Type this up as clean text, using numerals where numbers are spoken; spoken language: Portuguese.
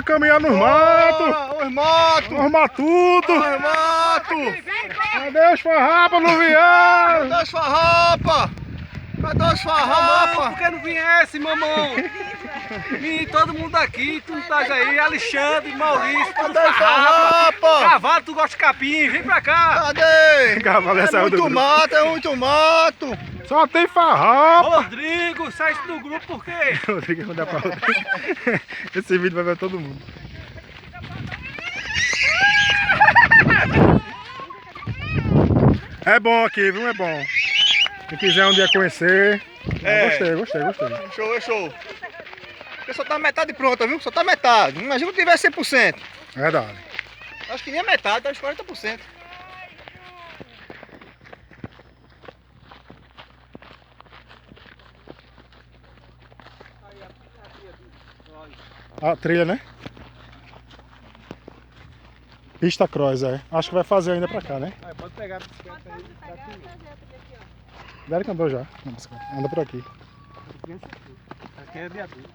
Bora caminhar nos matos! Os matos! Nós matutos! Os matos! Cadê os farrapas no viado? Cadê os farrapa? Cadê os farrapa? Por que não viesse, mamão? Vim todo mundo aqui, tu não estás aí, Alexandre, Maurício, tudo Cadê os farrapa. farrapa? Cavalo, tu gosta de capim, vem pra cá. Cadê? Cavalo É saiu do muito grupo. mato, é muito mato! Só tem farrapa! Rodrigo, sai do grupo por quê? Rodrigo mandar pra outra. Esse vídeo vai ver todo mundo. É bom aqui, viu? É bom. Quem quiser um dia conhecer. Gostei. Show, é show. Porque só tá metade pronta, viu? Só tá metade. Imagina que tivesse 100%. Verdade. Acho que nem a metade, tá uns 40%. A trilha, né? Pista Cross, é. Acho que vai fazer ainda pra cá, né? Pode pegar a bicicleta aí, daqui. Derek andou já. Anda por aqui. Aqui é viaduto.